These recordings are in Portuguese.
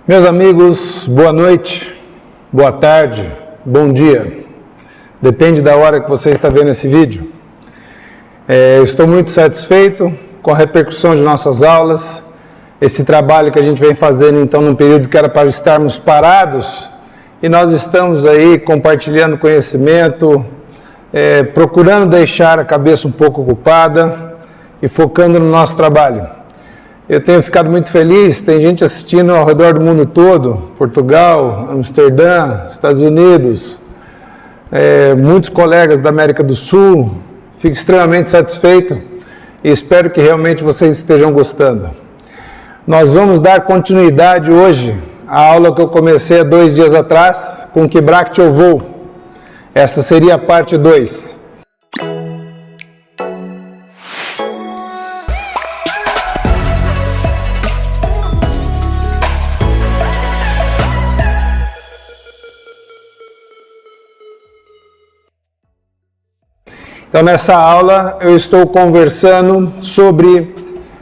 Meus amigos, boa noite, boa tarde, bom dia. Depende da hora que você está vendo esse vídeo. Eu estou muito satisfeito com a repercussão de nossas aulas, esse trabalho que a gente vem fazendo então num período que era para estarmos parados, e nós estamos aí compartilhando conhecimento, procurando deixar a cabeça um pouco ocupada e focando no nosso trabalho. Eu tenho ficado muito feliz, tem gente assistindo ao redor do mundo todo, Portugal, Amsterdã, Estados Unidos, muitos colegas da América do Sul. Fico extremamente satisfeito e espero que realmente vocês estejam gostando. Nós vamos dar continuidade hoje à aula que eu comecei há 2 dias atrás, com que Bract eu vou. Essa seria a parte 2. Então, nessa aula, eu estou conversando sobre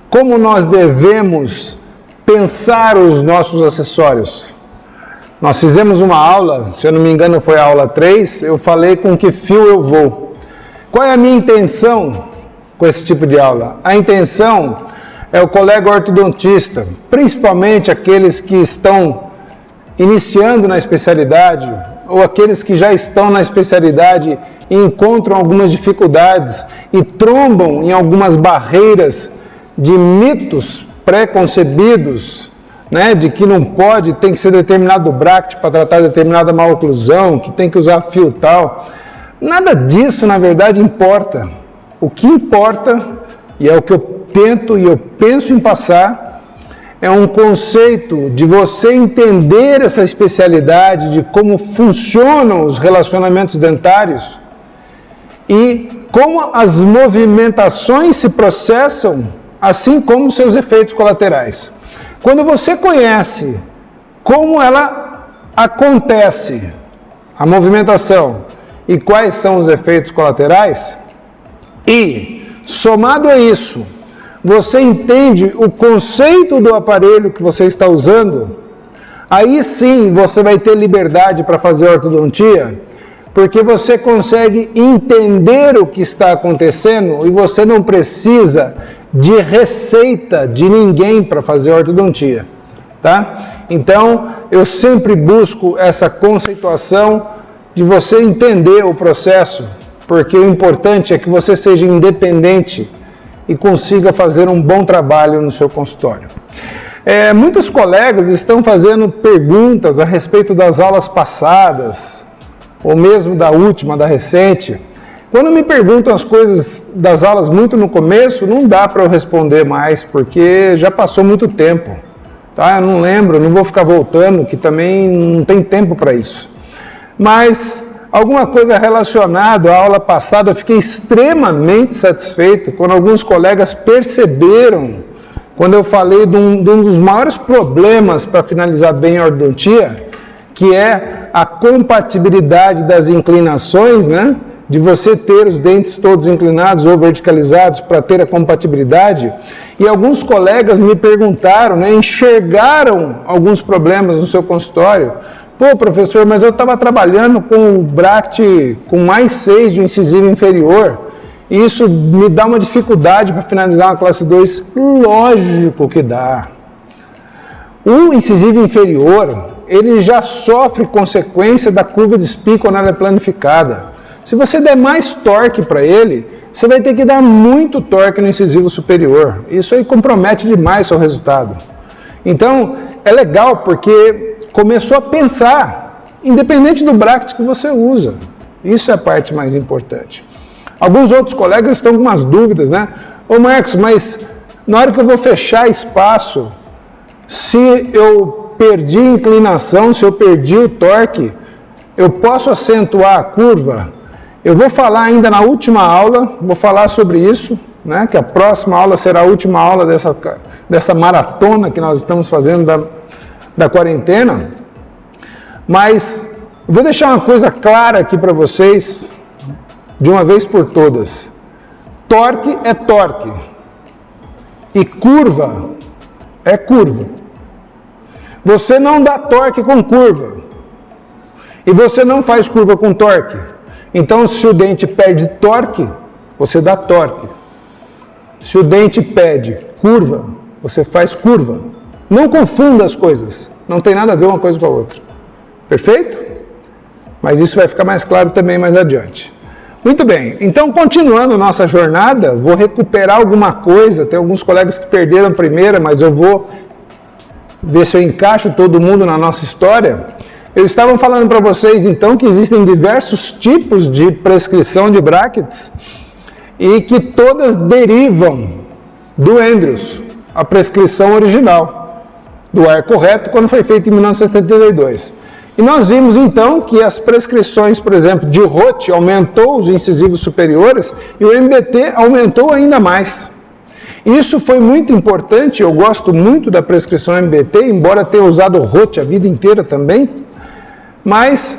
como nós devemos pensar os nossos acessórios. Nós fizemos uma aula, se eu não me engano foi a aula 3, eu falei com que fio eu vou. Qual é a minha intenção com esse tipo de aula? A intenção é o colega ortodontista, principalmente aqueles que estão iniciando na especialidade, ou aqueles que já estão na especialidade e encontram algumas dificuldades e trombam em algumas barreiras de mitos pré-concebidos, né, de que não pode, tem que ser determinado Bract para tratar determinada maloclusão, que tem que usar fio tal. Nada disso, na verdade, importa. O que importa, e é o que eu tento e eu penso em passar, é um conceito de você entender essa especialidade, de como funcionam os relacionamentos dentários e como as movimentações se processam, assim como seus efeitos colaterais. Quando você conhece como ela acontece, a movimentação, e quais são os efeitos colaterais, e, somado a isso, você entende o conceito do aparelho que você está usando, aí sim você vai ter liberdade para fazer ortodontia, porque você consegue entender o que está acontecendo e você não precisa de receita de ninguém para fazer ortodontia, tá? Então, eu sempre busco essa conceituação de você entender o processo, porque o importante é que você seja independente e consiga fazer um bom trabalho no seu consultório. Muitos colegas estão fazendo perguntas a respeito das aulas passadas, ou mesmo da última, da recente. Quando me perguntam as coisas das aulas muito no começo, não dá para eu responder mais, porque já passou muito tempo. Tá? Eu não lembro, não vou ficar voltando, que também não tem tempo para isso. Mas alguma coisa relacionada à aula passada, eu fiquei extremamente satisfeito quando alguns colegas perceberam, quando eu falei de um dos maiores problemas para finalizar bem a ortodontia, que é a compatibilidade das inclinações, né? De você ter os dentes todos inclinados ou verticalizados para ter a compatibilidade. E alguns colegas me perguntaram, né, enxergaram alguns problemas no seu consultório. Pô, professor, mas eu estava trabalhando com o Bract com mais 6 de incisivo inferior, e isso me dá uma dificuldade para finalizar uma classe 2. Lógico que dá. O incisivo inferior, ele já sofre consequência da curva de Spee quando ela é planificada. Se você der mais torque para ele, você vai ter que dar muito torque no incisivo superior. Isso aí compromete demais o seu resultado. Então, é legal porque começou a pensar, independente do Bract que você usa. Isso é a parte mais importante. Alguns outros colegas estão com umas dúvidas, né? Ô Marcos, mas na hora que eu vou fechar espaço, se eu perdi inclinação, se eu perdi o torque, eu posso acentuar a curva? Eu vou falar ainda na última aula, vou falar sobre isso, né? Que a próxima aula será a última aula dessa maratona que nós estamos fazendo da quarentena. Mas eu vou deixar uma coisa clara aqui para vocês, de uma vez por todas. Torque é torque e curva é curva. Você não dá torque com curva. E você não faz curva com torque. Então, se o dente perde torque, você dá torque. Se o dente pede curva, você faz curva. Não confunda as coisas. Não tem nada a ver uma coisa com a outra. Perfeito? Mas isso vai ficar mais claro também mais adiante. Muito bem. Então, continuando nossa jornada, vou recuperar alguma coisa. Tem alguns colegas que perderam a primeira, mas eu vou ver se eu encaixo todo mundo na nossa história. Eu estava falando para vocês, então, que existem diversos tipos de prescrição de brackets e que todas derivam do Andrews, a prescrição original do arco reto, quando foi feito em 1972. E nós vimos, então, que as prescrições, por exemplo, de Roth aumentou os incisivos superiores e o MBT aumentou ainda mais. Isso foi muito importante, eu gosto muito da prescrição MBT, embora tenha usado Roth a vida inteira também. Mas,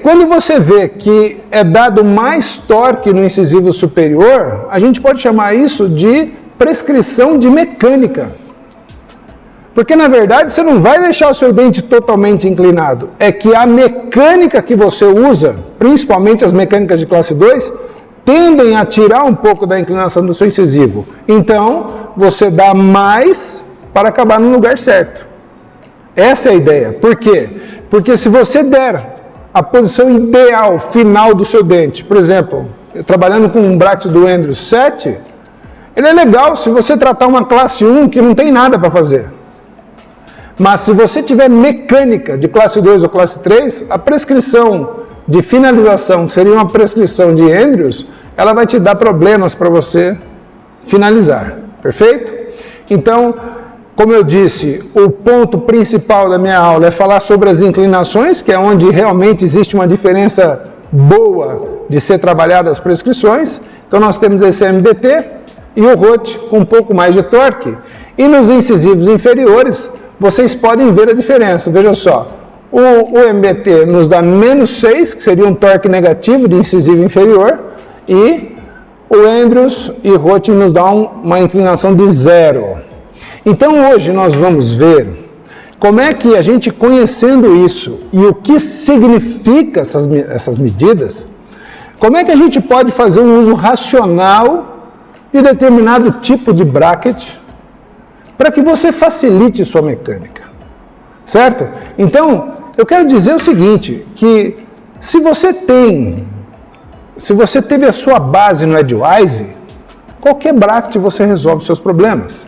quando você vê que é dado mais torque no incisivo superior, a gente pode chamar isso de prescrição de mecânica. Porque, na verdade, você não vai deixar o seu dente totalmente inclinado. É que a mecânica que você usa, principalmente as mecânicas de classe 2, tendem a tirar um pouco da inclinação do seu incisivo. Então, você dá mais para acabar no lugar certo. Essa é a ideia. Por quê? Porque se você der a posição ideal, final do seu dente, por exemplo, trabalhando com um bracket do Andrews 7, ele é legal se você tratar uma classe 1 que não tem nada para fazer. Mas se você tiver mecânica de classe 2 ou classe 3, a prescrição de finalização, que seria uma prescrição de Andrews, ela vai te dar problemas para você finalizar. Perfeito? Então, como eu disse, o ponto principal da minha aula é falar sobre as inclinações, que é onde realmente existe uma diferença boa de ser trabalhada as prescrições. Então nós temos esse MBT e o Roth com um pouco mais de torque. E nos incisivos inferiores, vocês podem ver a diferença. Veja só, o MBT nos dá menos 6, que seria um torque negativo de incisivo inferior, e o Andrews e Roth nos dão uma inclinação de 0. Então hoje nós vamos ver como é que a gente, conhecendo isso e o que significa essas medidas, como é que a gente pode fazer um uso racional de determinado tipo de bracket para que você facilite sua mecânica, certo? Então, eu quero dizer o seguinte, que se você teve a sua base no Edgewise, qualquer bracket você resolve seus problemas.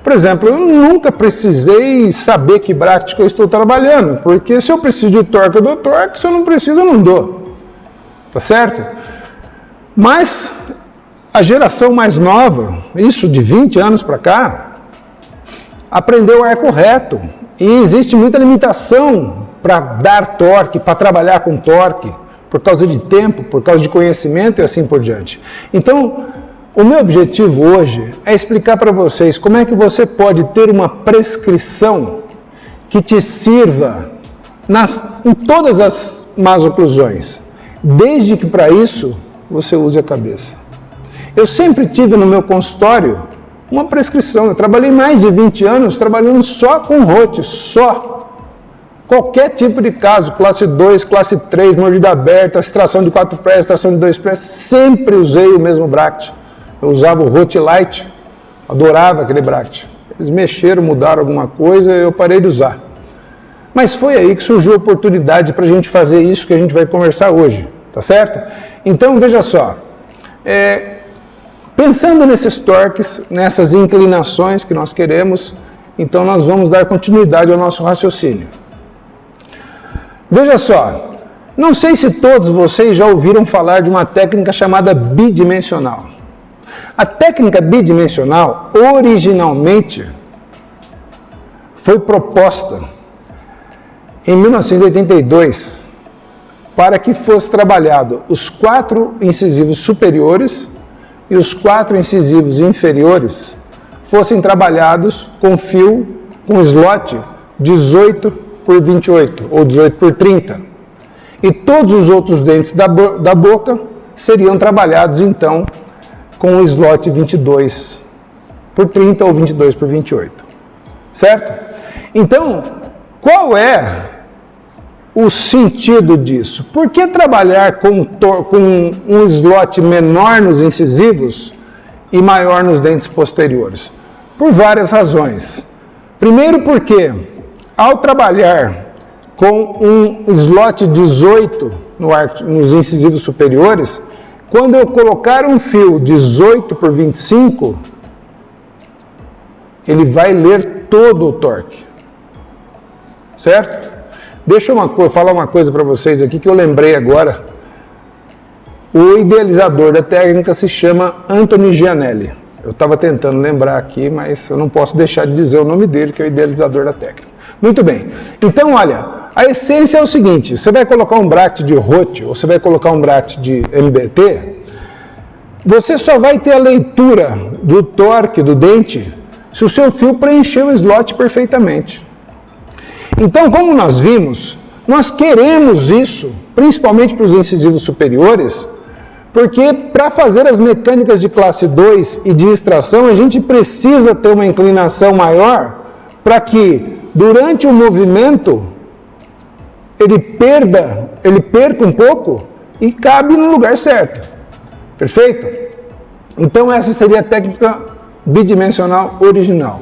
Por exemplo, eu nunca precisei saber que bracket que eu estou trabalhando, porque se eu preciso de torque, eu dou torque, se eu não preciso, eu não dou. Tá certo? Mas a geração mais nova, isso de 20 anos para cá, aprendeu arco reto. E existe muita limitação para dar torque, para trabalhar com torque, por causa de tempo, por causa de conhecimento e assim por diante. Então, o meu objetivo hoje é explicar para vocês como é que você pode ter uma prescrição que te sirva em todas as más oclusões, desde que para isso você use a cabeça. Eu sempre tive no meu consultório uma prescrição, eu trabalhei mais de 20 anos trabalhando só com Roth, só. Qualquer tipo de caso, classe 2, classe 3, mordida aberta, extração de 4 prés, extração de 2 prés, sempre usei o mesmo bracket. Eu usava o Roth Light, adorava aquele bracket. Eles mexeram, mudaram alguma coisa, eu parei de usar. Mas foi aí que surgiu a oportunidade para a gente fazer isso que a gente vai conversar hoje, tá certo? Então, veja só, pensando nesses torques, nessas inclinações que nós queremos, então nós vamos dar continuidade ao nosso raciocínio. Veja só, não sei se todos vocês já ouviram falar de uma técnica chamada bidimensional. A técnica bidimensional, originalmente, foi proposta em 1982 para que fosse trabalhado os 4 incisivos superiores e os 4 incisivos inferiores fossem trabalhados com fio, com slot 18 por 28 ou 18 por 30. E todos os outros dentes da boca seriam trabalhados, então, com o slot 22 por 30 ou 22 por 28, certo? Então, qual é o sentido disso? Por que trabalhar com um slot menor nos incisivos e maior nos dentes posteriores? Por várias razões. Primeiro porque, ao trabalhar com um slot 18 nos incisivos superiores, quando eu colocar um fio 18 por 25, ele vai ler todo o torque. Certo? Deixa eu falar uma coisa para vocês aqui que eu lembrei agora. O idealizador da técnica se chama Anthony Gianelli. Eu estava tentando lembrar aqui, mas eu não posso deixar de dizer o nome dele, que é o idealizador da técnica. Muito bem. Então, olha, a essência é o seguinte. Você vai colocar um bracket de Roth ou você vai colocar um bracket de MBT, você só vai ter a leitura do torque do dente se o seu fio preencher o slot perfeitamente. Então, como nós vimos, nós queremos isso, principalmente para os incisivos superiores, porque para fazer as mecânicas de classe 2 e de extração, a gente precisa ter uma inclinação maior para que, durante o movimento, ele perca um pouco e cabe no lugar certo. Perfeito? Então, essa seria a técnica bidimensional original.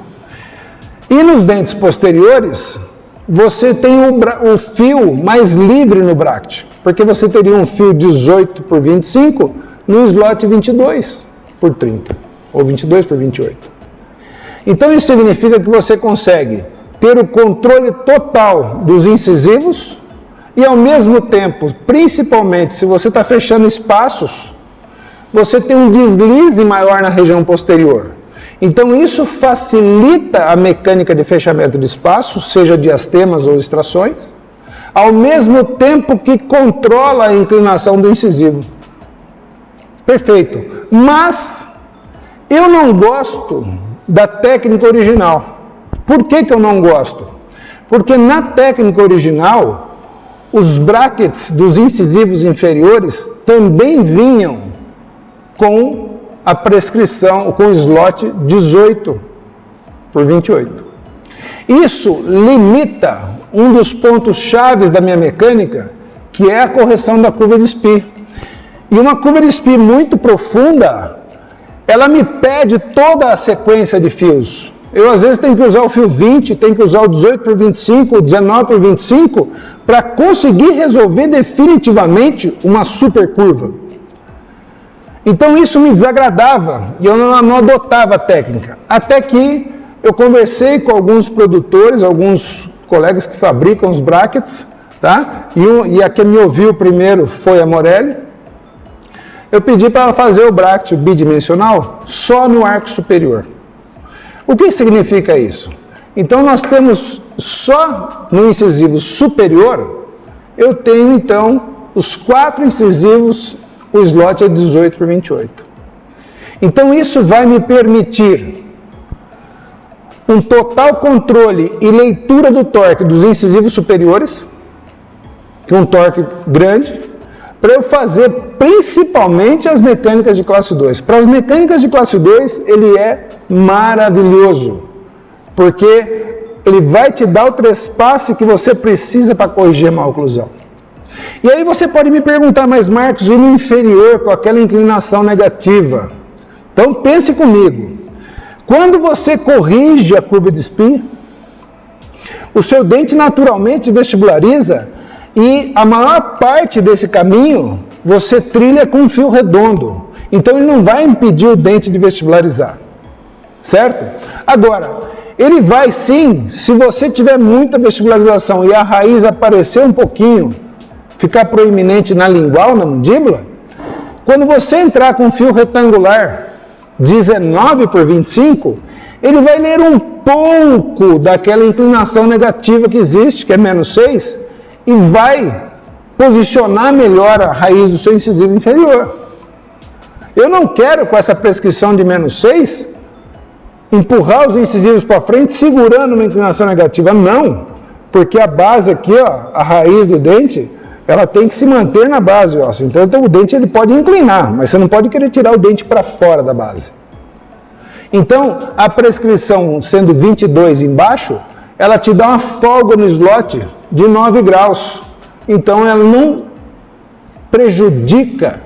E nos dentes posteriores, você tem o fio mais livre no bracket, porque você teria um fio 18 por 25 no slot 22 por 30, ou 22 por 28. Então isso significa que você consegue ter o controle total dos incisivos e ao mesmo tempo, principalmente se você está fechando espaços, você tem um deslize maior na região posterior. Então isso facilita a mecânica de fechamento de espaço, seja diastemas ou extrações, ao mesmo tempo que controla a inclinação do incisivo. Perfeito. Mas eu não gosto da técnica original. Por que eu não gosto? Porque na técnica original, os brackets dos incisivos inferiores também vinham com a prescrição, com o slot 18 por 28. Isso limita um dos pontos chaves da minha mecânica, que é a correção da curva de Spee. E uma curva de Spee muito profunda, ela me pede toda a sequência de fios. Eu às vezes tenho que usar o fio 20, tenho que usar o 18 por 25, o 19 por 25, para conseguir resolver definitivamente uma super curva. Então isso me desagradava e eu não adotava a técnica. Até que eu conversei com alguns produtores, alguns colegas que fabricam os brackets, tá? E a que me ouviu primeiro foi a Morelli. Eu pedi para ela fazer o bracket bidimensional só no arco superior. O que significa isso? Então nós temos só no incisivo superior, eu tenho então os 4 incisivos, o slot é 18 por 28. Então isso vai me permitir um total controle e leitura do torque dos incisivos superiores, que é um torque grande, para eu fazer principalmente as mecânicas de classe 2. Para as mecânicas de classe 2, ele é maravilhoso, porque ele vai te dar o trespasse que você precisa para corrigir a maloclusão. E aí você pode me perguntar, mas Marcos, e no inferior com aquela inclinação negativa? Então pense comigo, quando você corrige a curva de Spee, o seu dente naturalmente vestibulariza e a maior parte desse caminho você trilha com um fio redondo. Então ele não vai impedir o dente de vestibularizar, certo? Agora, ele vai sim, se você tiver muita vestibularização e a raiz aparecer um pouquinho, ficar proeminente na lingual, na mandíbula, quando você entrar com um fio retangular 19 por 25, ele vai ler um pouco daquela inclinação negativa que existe, que é menos 6, e vai posicionar melhor a raiz do seu incisivo inferior. Eu não quero, com essa prescrição de menos 6, empurrar os incisivos para frente segurando uma inclinação negativa. Não, porque a base aqui, ó, a raiz do dente, ela tem que se manter na base, ó. Então o dente ele pode inclinar, mas você não pode querer tirar o dente para fora da base. Então, a prescrição sendo 22 embaixo, ela te dá uma folga no slot de 9 graus. Então ela não prejudica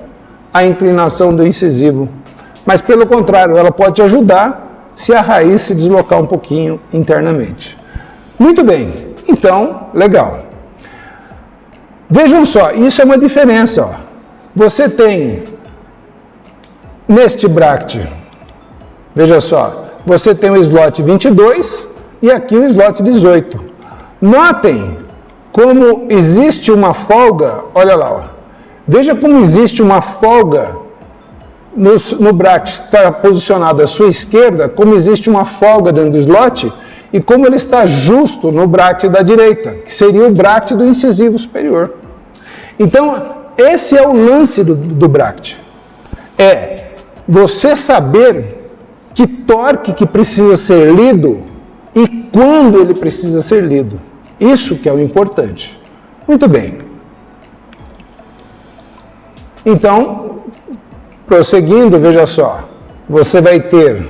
a inclinação do incisivo, mas pelo contrário, ela pode te ajudar se a raiz se deslocar um pouquinho internamente. Muito bem, então, legal. Vejam só, isso é uma diferença. Ó. Você tem, neste bracket, veja só, você tem o slot 22 e aqui o slot 18. Notem como existe uma folga, olha lá, ó. Veja como existe uma folga no bracket que está posicionado à sua esquerda, como existe uma folga dentro do slot e como ele está justo no bracket da direita, que seria o bracket do incisivo superior. Então, esse é o lance do bracket. É você saber que torque que precisa ser lido e quando ele precisa ser lido. Isso que é o importante. Muito bem. Então, prosseguindo, veja só. Você vai ter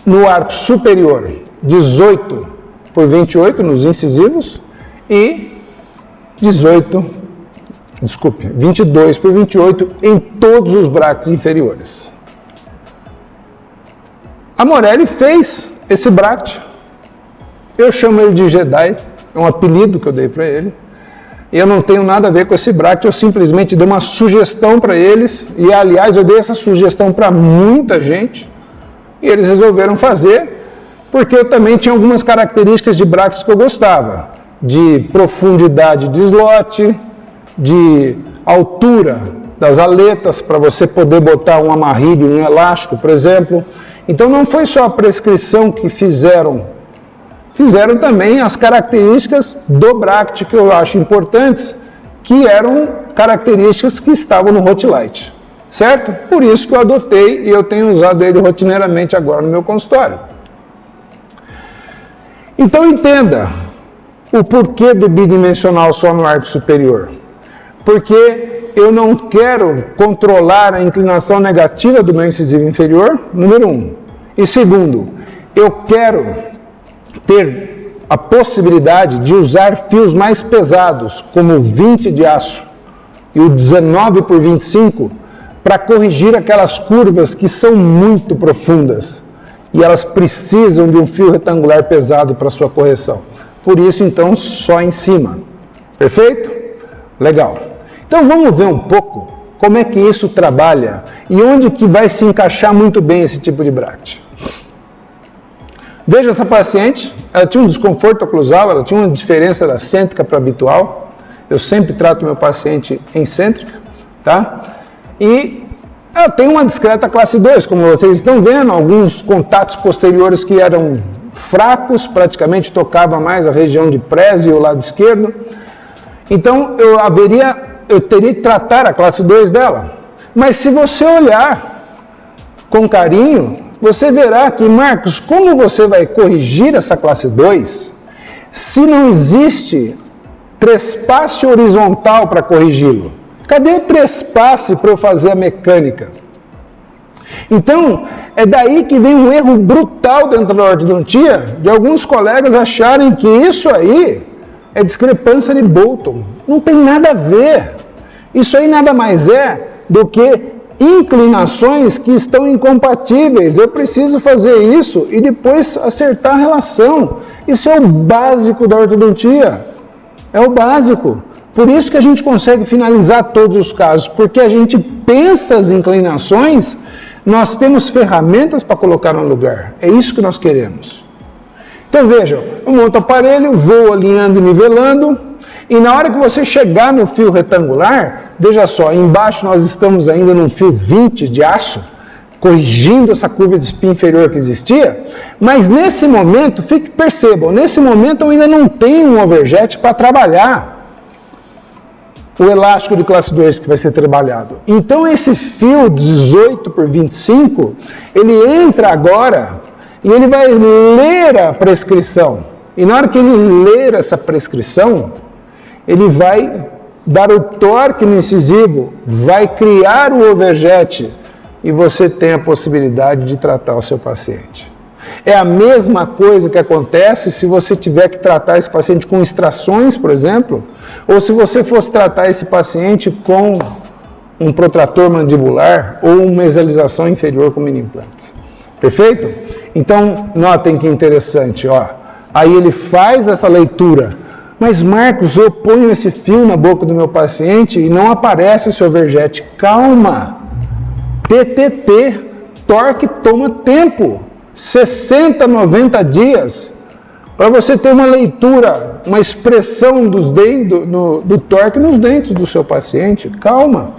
no arco superior 18 por 28 nos incisivos e 22 por 28 em todos os brackets inferiores. A Morelli fez esse bracket. Eu chamo ele de Jedi, é um apelido que eu dei para ele. E eu não tenho nada a ver com esse bracket, eu simplesmente dei uma sugestão para eles. E, aliás, eu dei essa sugestão para muita gente. E eles resolveram fazer, porque eu também tinha algumas características de brackets que eu gostava. De profundidade de slot, de altura das aletas, para você poder botar um amarrilho em um elástico, por exemplo. Então não foi só a prescrição que fizeram também as características do bracket que eu acho importantes, que eram características que estavam no Hotlight, certo? Por isso que eu adotei e eu tenho usado ele rotineiramente agora no meu consultório. Então entenda o porquê do bidimensional só no arco superior. Porque eu não quero controlar a inclinação negativa do meu incisivo inferior, número 1. E segundo, eu quero ter a possibilidade de usar fios mais pesados, como o 20 de aço e o 19 por 25, para corrigir aquelas curvas que são muito profundas e elas precisam de um fio retangular pesado para sua correção. Por isso, então, só em cima. Perfeito? Legal. Então, vamos ver um pouco como é que isso trabalha e onde que vai se encaixar muito bem esse tipo de bracket. Veja essa paciente, ela tinha um desconforto oclusal, ela tinha uma diferença da cêntrica para habitual. Eu sempre trato meu paciente em cêntrica, tá? E ela tem uma discreta classe 2, como vocês estão vendo, alguns contatos posteriores que eram fracos, praticamente tocava mais a região de prese e o lado esquerdo. Então eu teria que tratar a classe 2 dela. Mas se você olhar com carinho, você verá que, Marcos, como você vai corrigir essa classe 2 se não existe trespasse horizontal para corrigi-lo? Cadê o trespasse para eu fazer a mecânica? Então, é daí que vem um erro brutal dentro da ortodontia, de alguns colegas acharem que isso aí é discrepância de Bolton. Não tem nada a ver. Isso aí nada mais é do que inclinações que estão incompatíveis. Eu preciso fazer isso e depois acertar a relação. Isso é o básico da ortodontia. É o básico. Por isso que a gente consegue finalizar todos os casos, porque a gente pensa as inclinações, nós temos ferramentas para colocar no lugar. É isso que nós queremos. Então vejam, eu monto o aparelho, vou alinhando e nivelando, e na hora que você chegar no fio retangular, veja só, embaixo nós estamos ainda num fio 20 de aço, corrigindo essa curva de espinho inferior que existia, mas nesse momento, percebam, nesse momento eu ainda não tenho um overjet para trabalhar o elástico de classe 2 que vai ser trabalhado. Então esse fio 18 por 25, ele entra agora e ele vai ler a prescrição. E na hora que ele ler essa prescrição, ele vai dar o torque no incisivo, vai criar o overjet e você tem a possibilidade de tratar o seu paciente. É a mesma coisa que acontece se você tiver que tratar esse paciente com extrações, por exemplo, ou se você fosse tratar esse paciente com um protrator mandibular ou uma mesalização inferior com mini implantes. Perfeito? Então, notem que interessante, ó. Aí ele faz essa leitura. Mas, Marcos, eu ponho esse fio na boca do meu paciente e não aparece o seu vergete. Calma! TTT, torque toma tempo. 60, 90 dias para você ter uma leitura, uma expressão dos dentes, do torque nos dentes do seu paciente. Calma.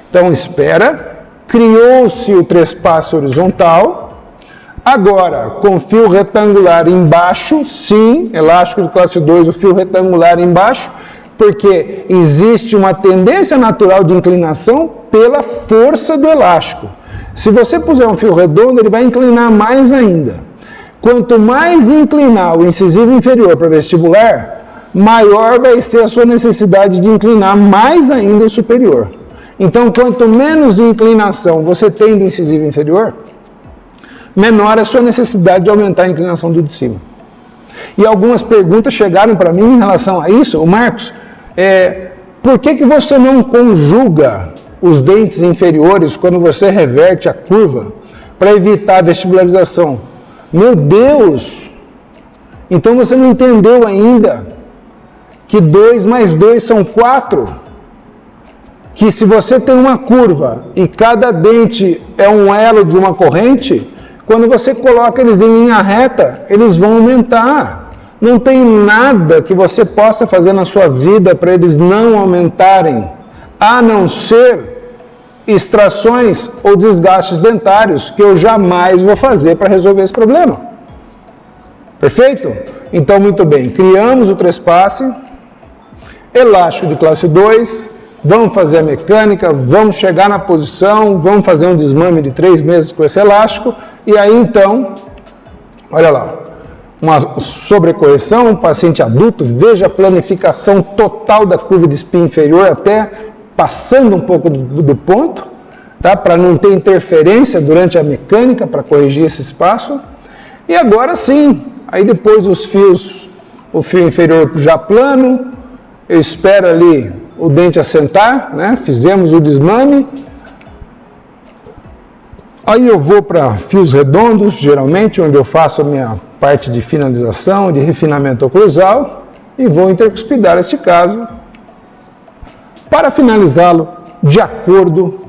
Então, espera. Criou-se o trespasse horizontal. Agora, com fio retangular embaixo, sim, elástico de classe 2, o fio retangular embaixo, porque existe uma tendência natural de inclinação pela força do elástico. Se você puser um fio redondo, ele vai inclinar mais ainda. Quanto mais inclinar o incisivo inferior para vestibular, maior vai ser a sua necessidade de inclinar mais ainda o superior. Então, quanto menos inclinação você tem do incisivo inferior, menor a sua necessidade de aumentar a inclinação do de cima. E algumas perguntas chegaram para mim em relação a isso. O Marcos, por que você não conjuga os dentes inferiores quando você reverte a curva para evitar a vestibularização? Meu Deus! Então você não entendeu ainda que 2 mais 2 são 4? Que se você tem uma curva e cada dente é um elo de uma corrente, quando você coloca eles em linha reta, eles vão aumentar. Não tem nada que você possa fazer na sua vida para eles não aumentarem, a não ser extrações ou desgastes dentários, que eu jamais vou fazer para resolver esse problema. Perfeito? Então, muito bem. Criamos o trespasse, elástico de classe 2, vamos fazer a mecânica, vamos chegar na posição, vamos fazer um desmame de 3 meses com esse elástico, e aí então, olha lá, uma sobrecorreção, um paciente adulto, veja a planificação total da curva de espinha inferior, até passando um pouco do ponto, tá? Para não ter interferência durante a mecânica, para corrigir esse espaço. E agora sim, aí depois os fios, o fio inferior já plano, eu espero ali o dente assentar, né? Fizemos o desmame. Aí eu vou para fios redondos, geralmente, onde eu faço a minha parte de finalização, de refinamento oclusal, e vou intercuspidar este caso para finalizá-lo de acordo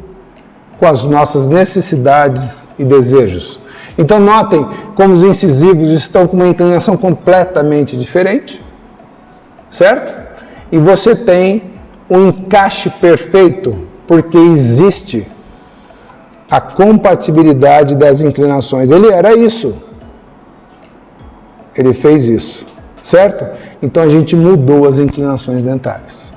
com as nossas necessidades e desejos. Então notem como os incisivos estão com uma inclinação completamente diferente, certo? E você tem um encaixe perfeito, porque existe a compatibilidade das inclinações. Ele era isso. Ele fez isso, certo? Então a gente mudou as inclinações dentárias.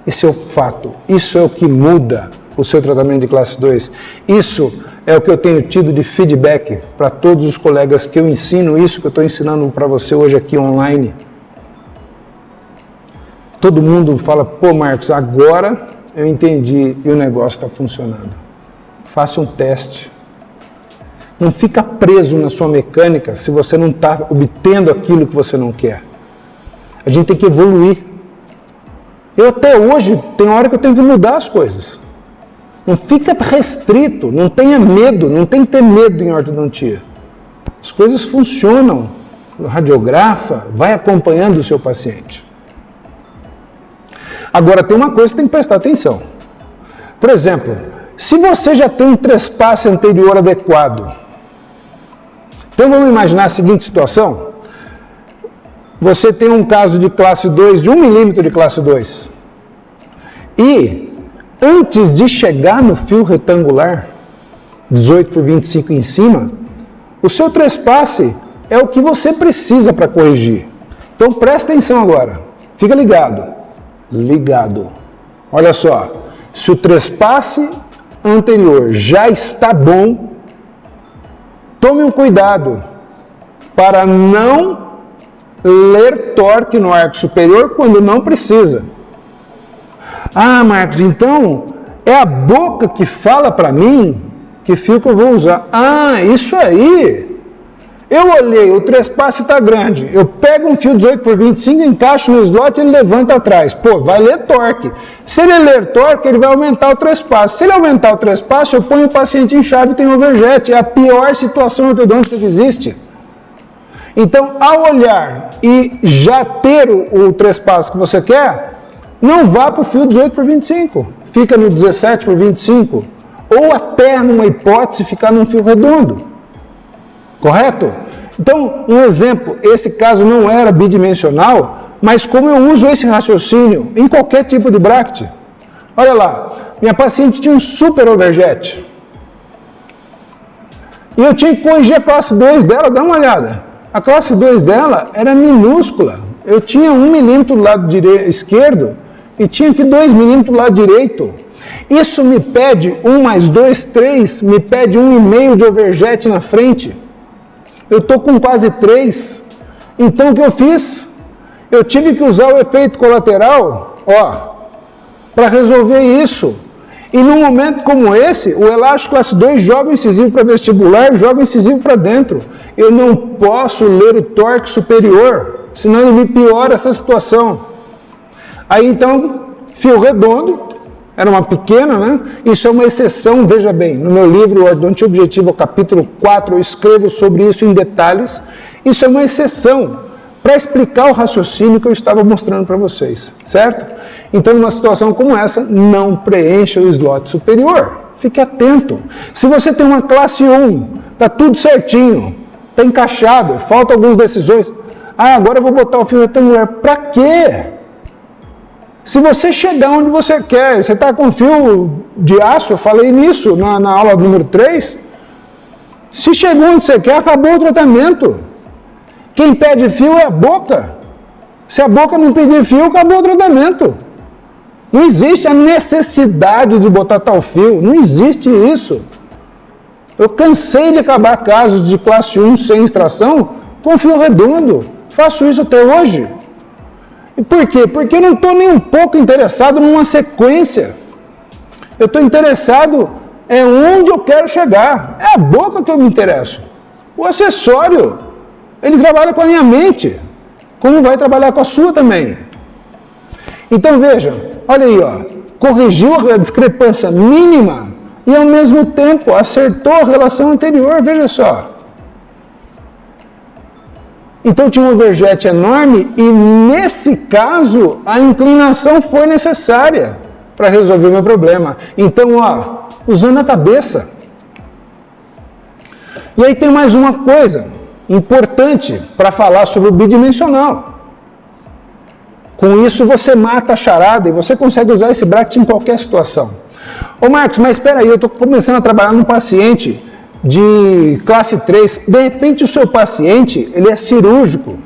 Esse é o fato. Isso é o que muda o seu tratamento de classe 2. Isso é o que eu tenho tido de feedback para todos os colegas que eu ensino, isso que eu estou ensinando para você hoje aqui online. Todo mundo fala, pô Marcos, agora eu entendi e o negócio está funcionando. Faça um teste. Não fica preso na sua mecânica se você não está obtendo aquilo que você não quer. A gente tem que evoluir. Eu até hoje, tem hora que eu tenho que mudar as coisas. Não fica restrito, não tenha medo, não tem que ter medo em ortodontia. As coisas funcionam. Radiografa, vai acompanhando o seu paciente. Agora, tem uma coisa que tem que prestar atenção. Por exemplo, se você já tem um trespasse anterior adequado, então vamos imaginar a seguinte situação. Você tem um caso de classe 2, de 1 milímetro de classe 2. E, antes de chegar no fio retangular, 18 por 25 em cima, o seu trespasse é o que você precisa para corrigir. Então presta atenção agora. Fica ligado. Ligado. Olha só. Se o trespasse anterior já está bom, tome um cuidado para não ler torque no arco superior quando não precisa. Ah, Marcos, então é a boca que fala para mim que fio que eu vou usar. Ah, isso aí Eu olhei, o trespasse está grande. Eu pego um fio 18 por 25, encaixo no slot e ele levanta atrás. Pô, vai ler torque. Se ele ler torque, ele vai aumentar o trespasse. Se ele aumentar o trespasse, eu ponho o paciente em chave e tem overjet. É a pior situação ortodôntica que existe. Então, ao olhar e já ter o trespasse que você quer, não vá para o fio 18 por 25. Fica no 17 por 25. Ou até, numa hipótese, ficar num fio redondo. Correto? Então, um exemplo, esse caso não era bidimensional, mas como eu uso esse raciocínio em qualquer tipo de bracket. Olha lá, minha paciente tinha um super overjet. E eu tinha que corrigir a classe 2 dela, dá uma olhada. A classe 2 dela era minúscula. Eu tinha 1 milímetro do lado esquerdo e tinha que 2 milímetros do lado direito. Isso me pede 1 mais 2, 3, me pede 1,5 de overjet na frente. Eu estou com quase 3. Então o que eu fiz? Eu tive que usar o efeito colateral, para resolver isso. E num momento como esse, o elástico classe 2 joga o incisivo para vestibular, joga o incisivo para dentro. Eu não posso ler o torque superior, senão ele me piora essa situação. Aí então, fio redondo, era uma pequena, né? Isso é uma exceção, veja bem, no meu livro Ortodontia Objetiva, capítulo 4, eu escrevo sobre isso em detalhes. Isso é uma exceção para explicar o raciocínio que eu estava mostrando para vocês, certo? Então, numa situação como essa, não preencha o slot superior. Fique atento. Se você tem uma classe 1, está tudo certinho, está encaixado, faltam algumas decisões. Agora eu vou botar o fio retangular. Para quê? Se você chegar onde você quer, você está com fio de aço, eu falei nisso na aula número 3, se chegou onde você quer, acabou o tratamento. Quem pede fio é a boca. Se a boca não pedir fio, acabou o tratamento. Não existe a necessidade de botar tal fio, não existe isso. Eu cansei de acabar casos de classe 1 sem extração com fio redondo. Faço isso até hoje. E por quê? Porque eu não estou nem um pouco interessado numa sequência. Eu estou interessado em onde eu quero chegar. É a boca que eu me interesso. O acessório, ele trabalha com a minha mente, como vai trabalhar com a sua também. Então veja, olha aí, corrigiu a discrepância mínima e ao mesmo tempo acertou a relação anterior, veja só. Então tinha um overjet enorme e nesse caso a inclinação foi necessária para resolver o meu problema. Então, usando a cabeça. E aí tem mais uma coisa importante para falar sobre o bidimensional. Com isso você mata a charada e você consegue usar esse bracket em qualquer situação. Ô Marcos, mas espera aí, eu estou começando a trabalhar num paciente de classe 3, de repente o seu paciente, ele é cirúrgico.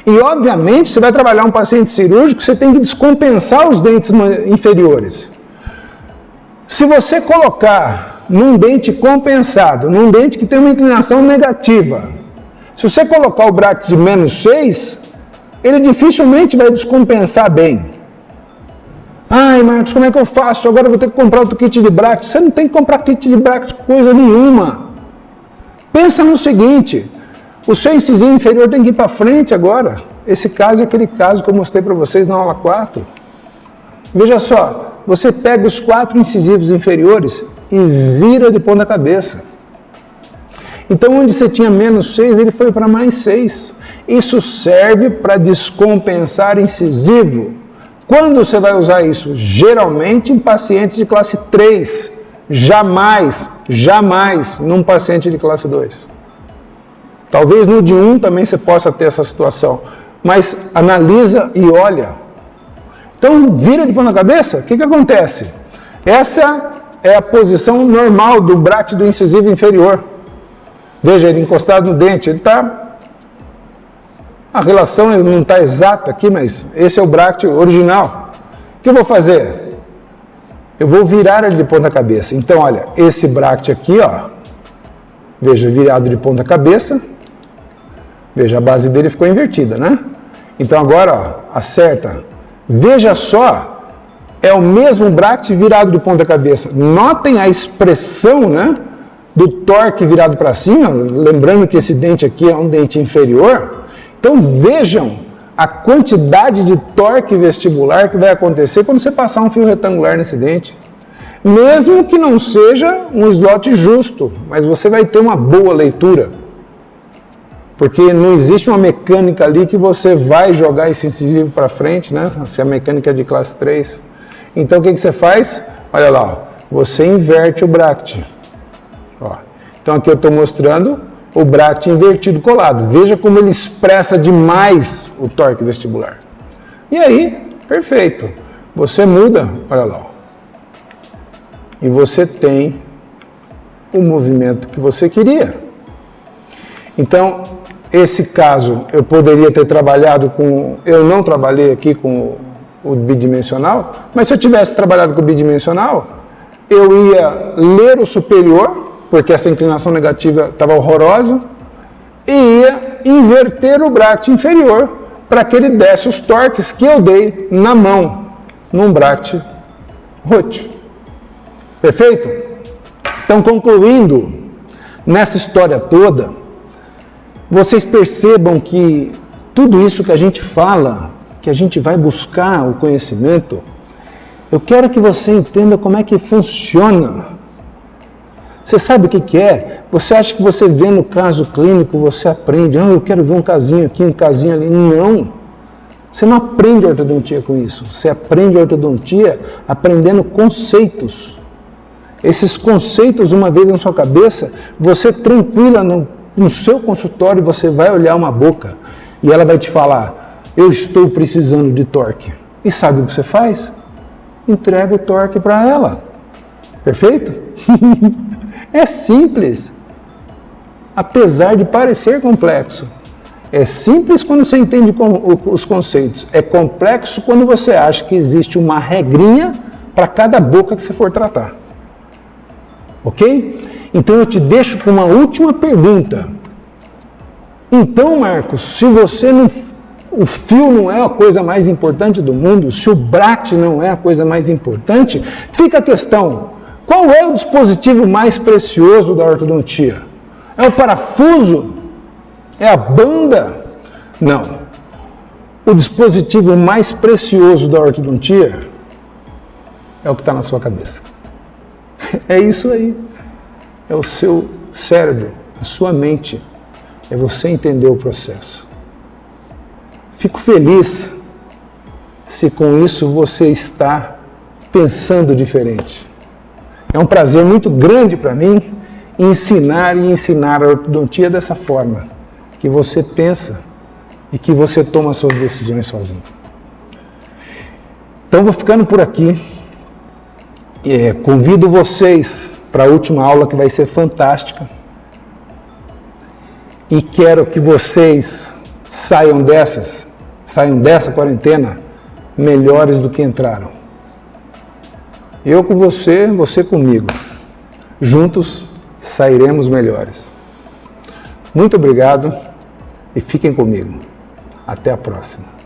E obviamente, você vai trabalhar um paciente cirúrgico, você tem que descompensar os dentes inferiores. Se você colocar num dente compensado, num dente que tem uma inclinação negativa, se você colocar o bracket de menos 6, ele dificilmente vai descompensar bem. Ai, Marcos, como é que eu faço? Agora eu vou ter que comprar outro kit de bracket. Você não tem que comprar kit de bracket coisa nenhuma. Pensa no seguinte, o seu incisivo inferior tem que ir para frente agora. Esse caso é aquele caso que eu mostrei para vocês na aula 4. Veja só, você pega os 4 incisivos inferiores e vira de ponta cabeça. Então, onde você tinha menos 6, ele foi para mais 6. Isso serve para descompensar incisivo. Quando você vai usar isso? Geralmente em pacientes de classe 3. Jamais num paciente de classe 2. Talvez no de 1 também você possa ter essa situação. Mas analisa e olha. Então, vira de ponta cabeça, o que acontece? Essa é a posição normal do bracket do incisivo inferior. Veja, ele encostado no dente, ele está... A relação não está exata aqui, mas esse é o bracket original. O que eu vou fazer? Eu vou virar ele de ponta cabeça. Então, olha, esse bracket aqui, veja, virado de ponta cabeça. Veja, a base dele ficou invertida, né? Então agora, acerta. Veja só, é o mesmo bracket virado de ponta cabeça. Notem a expressão, né, do torque virado para cima, lembrando que esse dente aqui é um dente inferior, então vejam a quantidade de torque vestibular que vai acontecer quando você passar um fio retangular nesse dente. Mesmo que não seja um slot justo, mas você vai ter uma boa leitura. Porque não existe uma mecânica ali que você vai jogar esse incisivo para frente, né? Se a mecânica é de classe 3. Então o que você faz? Olha lá, ó, você inverte o bracket. Ó. Então aqui eu estou mostrando o bracket invertido colado. Veja como ele expressa demais o torque vestibular. E aí, perfeito. Você muda, olha lá. Ó. E você tem o movimento que você queria. Então, esse caso eu poderia ter trabalhado com... Eu não trabalhei aqui com o bidimensional, mas se eu tivesse trabalhado com o bidimensional, eu ia ler o superior, porque essa inclinação negativa estava horrorosa, e ia inverter o bracket inferior para que ele desse os torques que eu dei na mão, num bracket rote. Perfeito? Então, concluindo, nessa história toda, vocês percebam que tudo isso que a gente fala, que a gente vai buscar o conhecimento, eu quero que você entenda como é que funciona. Você sabe o que é? Você acha que você vê no caso clínico, você aprende, eu quero ver um casinho aqui, um casinho ali. Não! Você não aprende ortodontia com isso. Você aprende ortodontia aprendendo conceitos. Esses conceitos, uma vez na sua cabeça, você tranquila no seu consultório, você vai olhar uma boca e ela vai te falar, eu estou precisando de torque. E sabe o que você faz? Entrega o torque para ela. Perfeito? É simples. Apesar de parecer complexo. É simples quando você entende os conceitos. É complexo quando você acha que existe uma regrinha para cada boca que você for tratar. Ok? Então eu te deixo com uma última pergunta. Então, Marcos, se você não... O fio não é a coisa mais importante do mundo, se o bracket não é a coisa mais importante, fica a questão, qual é o dispositivo mais precioso da ortodontia? É o parafuso? É a banda? Não. O dispositivo mais precioso da ortodontia é o que está na sua cabeça. É isso aí. É o seu cérebro, a sua mente. É você entender o processo. Fico feliz se com isso você está pensando diferente. É um prazer muito grande para mim ensinar a ortodontia dessa forma, que você pensa e que você toma suas decisões sozinho. Então vou ficando por aqui. Convido vocês para a última aula que vai ser fantástica. E quero que vocês saiam dessa quarentena melhores do que entraram. Eu com você, você comigo. Juntos sairemos melhores. Muito obrigado e fiquem comigo. Até a próxima.